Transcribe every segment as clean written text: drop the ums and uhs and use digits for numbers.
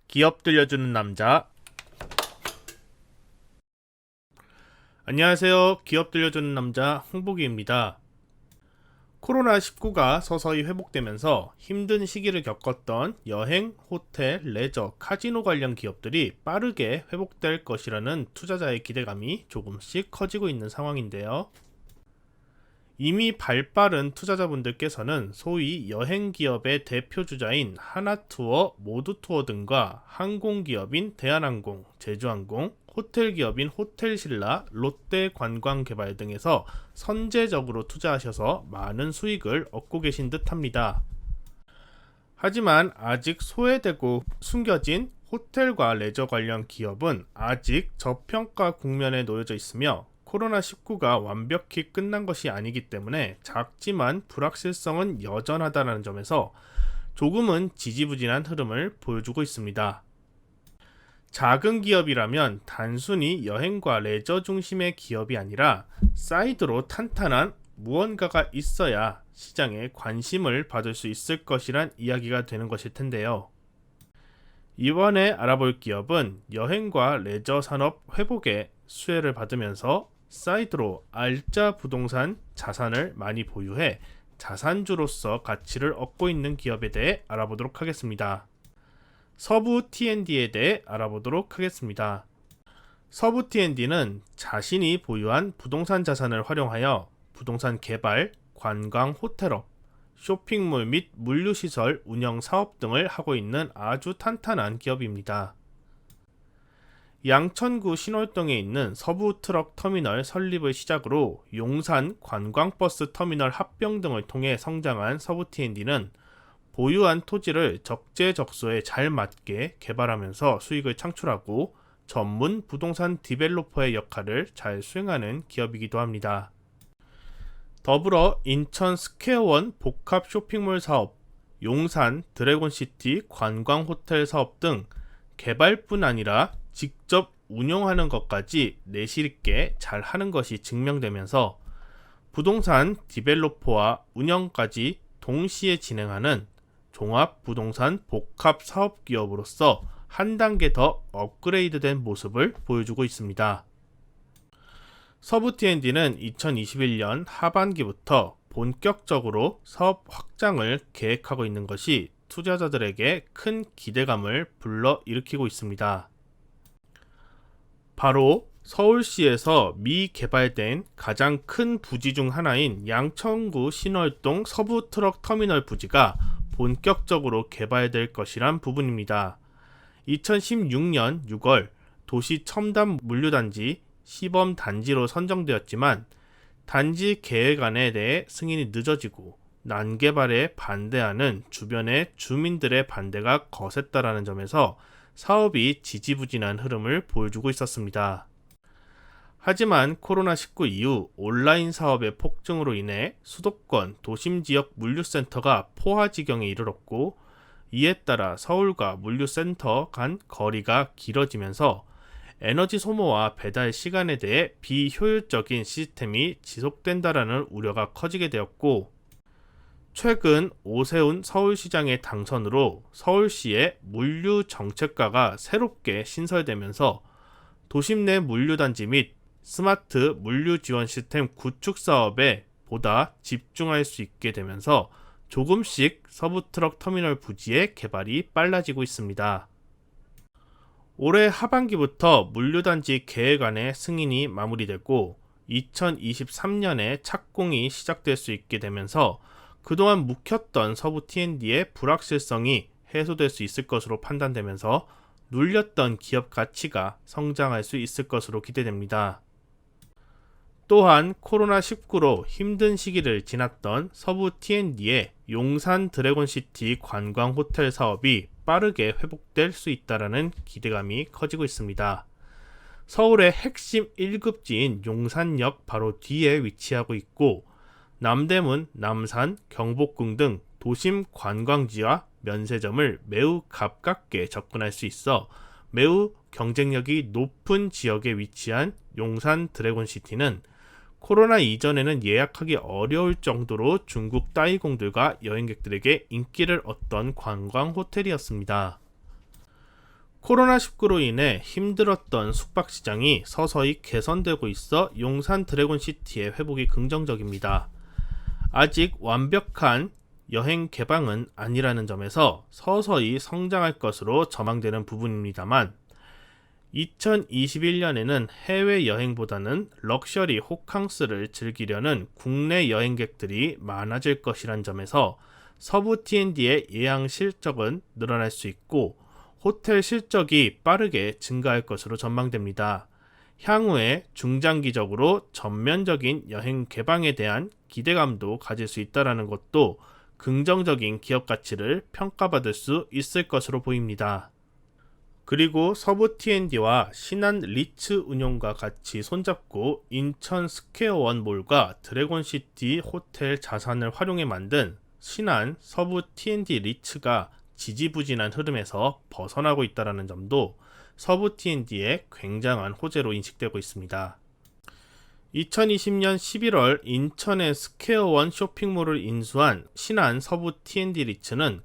기업 들려주는 남자. 안녕하세요. 기업 들려주는 남자 홍복이입니다. 코로나19가 서서히 회복되면서 힘든 시기를 겪었던 여행, 호텔, 레저, 카지노 관련 기업들이 빠르게 회복될 것이라는 투자자의 기대감이 조금씩 커지고 있는 상황인데요. 이미 발빠른 투자자분들께서는 소위 여행기업의 대표주자인 하나투어, 모두투어 등과 항공기업인 대한항공, 제주항공, 호텔기업인 호텔신라, 롯데관광개발 등에서 선제적으로 투자하셔서 많은 수익을 얻고 계신 듯합니다. 하지만 아직 소외되고 숨겨진 호텔과 레저 관련 기업은 아직 저평가 국면에 놓여져 있으며 코로나19가 완벽히 끝난 것이 아니기 때문에 작지만 불확실성은 여전하다는 점에서 조금은 지지부진한 흐름을 보여주고 있습니다. 작은 기업이라면 단순히 여행과 레저 중심의 기업이 아니라 사이드로 탄탄한 무언가가 있어야 시장에 관심을 받을 수 있을 것이란 이야기가 되는 것일 텐데요. 이번에 알아볼 기업은 여행과 레저 산업 회복에 수혜를 받으면서 사이드로 알짜 부동산 자산을 많이 보유해 자산주로서 가치를 얻고 있는 기업에 대해 알아보도록 하겠습니다. 서부 T&D에 대해 알아보도록 하겠습니다. 서부 T&D는 자신이 보유한 부동산 자산을 활용하여 부동산 개발, 관광 호텔업, 쇼핑몰 및 물류시설 운영 사업 등을 하고 있는 아주 탄탄한 기업입니다. 양천구 신월동에 있는 서부 트럭 터미널 설립을 시작으로 용산 관광버스 터미널 합병 등을 통해 성장한 서부 T&D는 보유한 토지를 적재적소에 잘 맞게 개발하면서 수익을 창출하고 전문 부동산 디벨로퍼의 역할을 잘 수행하는 기업이기도 합니다. 더불어 인천 스퀘어원 복합 쇼핑몰 사업, 용산 드래곤시티 관광호텔 사업 등 개발뿐 아니라 직접 운영하는 것까지 내실있게 잘 하는 것이 증명되면서 부동산 디벨로퍼와 운영까지 동시에 진행하는 종합부동산 복합 사업기업으로서 한 단계 더 업그레이드된 모습을 보여주고 있습니다. 서부 T&D는 2021년 하반기부터 본격적으로 사업 확장을 계획하고 있는 것이 투자자들에게 큰 기대감을 불러일으키고 있습니다. 바로 서울시에서 미개발된 가장 큰 부지 중 하나인 양천구 신월동 서부 트럭 터미널 부지가 본격적으로 개발될 것이란 부분입니다. 2016년 6월 도시 첨단 물류단지 시범 단지로 선정되었지만 단지 계획안에 대해 승인이 늦어지고 난개발에 반대하는 주변의 주민들의 반대가 거셌다라는 점에서 사업이 지지부진한 흐름을 보여주고 있었습니다. 하지만 코로나19 이후 온라인 사업의 폭증으로 인해 수도권 도심지역 물류센터가 포화 지경에 이르렀고 이에 따라 서울과 물류센터 간 거리가 길어지면서 에너지 소모와 배달 시간에 대해 비효율적인 시스템이 지속된다라는 우려가 커지게 되었고 최근 오세훈 서울시장의 당선으로 서울시의 물류 정책과가 새롭게 신설되면서 도심 내 물류단지 및 스마트 물류 지원 시스템 구축 사업에 보다 집중할 수 있게 되면서 조금씩 서부 트럭 터미널 부지의 개발이 빨라지고 있습니다. 올해 하반기부터 물류단지 계획안의 승인이 마무리되고 2023년에 착공이 시작될 수 있게 되면서 그동안 묵혔던 서부 T&D의 불확실성이 해소될 수 있을 것으로 판단되면서 눌렸던 기업 가치가 성장할 수 있을 것으로 기대됩니다. 또한 코로나19로 힘든 시기를 지났던 서부 T&D의 용산 드래곤시티 관광 호텔 사업이 빠르게 회복될 수 있다라는 기대감이 커지고 있습니다. 서울의 핵심 1급지인 용산역 바로 뒤에 위치하고 있고 남대문, 남산, 경복궁 등 도심 관광지와 면세점을 매우 가깝게 접근할 수 있어 매우 경쟁력이 높은 지역에 위치한 용산 드래곤시티는 코로나 이전에는 예약하기 어려울 정도로 중국 따이공들과 여행객들에게 인기를 얻던 관광 호텔이었습니다. 코로나19로 인해 힘들었던 숙박시장이 서서히 개선되고 있어 용산 드래곤시티의 회복이 긍정적입니다. 아직 완벽한 여행 개방은 아니라는 점에서 서서히 성장할 것으로 전망되는 부분입니다만 2021년에는 해외여행보다는 럭셔리 호캉스를 즐기려는 국내 여행객들이 많아질 것이란 점에서 서부 T&D의 예약 실적은 늘어날 수 있고 호텔 실적이 빠르게 증가할 것으로 전망됩니다. 향후에 중장기적으로 전면적인 여행 개방에 대한 기대감도 가질 수 있다는 것도 긍정적인 기업 가치를 평가받을 수 있을 것으로 보입니다. 그리고 서부 T&D와 신한 리츠 운용과 같이 손잡고 인천 스퀘어원 몰과 드래곤시티 호텔 자산을 활용해 만든 신한 서부 T&D 리츠가 지지부진한 흐름에서 벗어나고 있다는 점도 서부 T&D의 굉장한 호재로 인식되고 있습니다. 2020년 11월 인천의 스퀘어원 쇼핑몰을 인수한 신한 서부 T&D 리츠는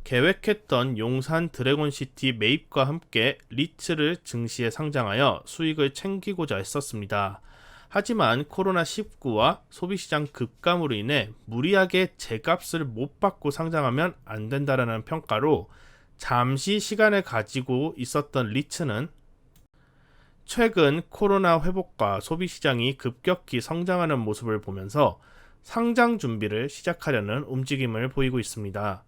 계획했던 용산 드래곤시티 매입과 함께 리츠를 증시에 상장하여 수익을 챙기고자 했었습니다. 하지만 코로나19와 소비시장 급감으로 인해 무리하게 제값을 못 받고 상장하면 안 된다라는 평가로 잠시 시간을 가지고 있었던 리츠는 최근 코로나 회복과 소비시장이 급격히 성장하는 모습을 보면서 상장 준비를 시작하려는 움직임을 보이고 있습니다.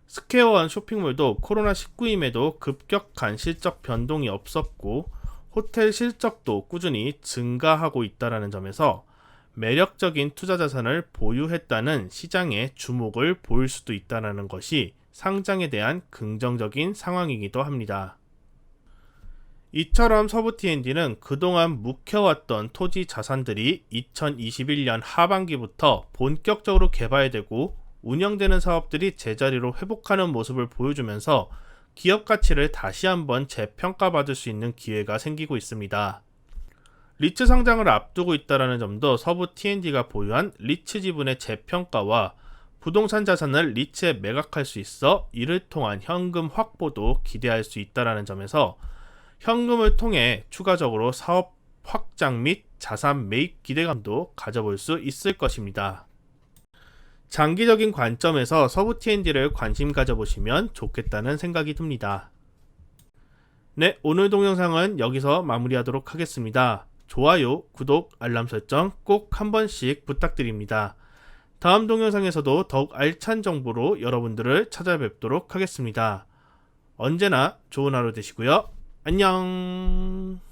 스퀘어원 쇼핑몰도 코로나19임에도 급격한 실적 변동이 없었고 호텔 실적도 꾸준히 증가하고 있다는 점에서 매력적인 투자 자산을 보유했다는 시장의 주목을 보일 수도 있다는 것이 상장에 대한 긍정적인 상황이기도 합니다. 이처럼 서부 T&D는 그동안 묵혀왔던 토지 자산들이 2021년 하반기부터 본격적으로 개발되고 운영되는 사업들이 제자리로 회복하는 모습을 보여주면서 기업 가치를 다시 한번 재평가받을 수 있는 기회가 생기고 있습니다. 리츠 상장을 앞두고 있다는 점도 서부 T&D가 보유한 리츠 지분의 재평가와 부동산 자산을 리츠에 매각할 수 있어 이를 통한 현금 확보도 기대할 수 있다는 점에서 현금을 통해 추가적으로 사업 확장 및 자산 매입 기대감도 가져볼 수 있을 것입니다. 장기적인 관점에서 서부 T&D를 관심 가져보시면 좋겠다는 생각이 듭니다. 네, 오늘 동영상은 여기서 마무리하도록 하겠습니다. 좋아요, 구독, 알람 설정 꼭 한 번씩 부탁드립니다. 다음 동영상에서도 더욱 알찬 정보로 여러분들을 찾아뵙도록 하겠습니다. 언제나 좋은 하루 되시고요. 안녕.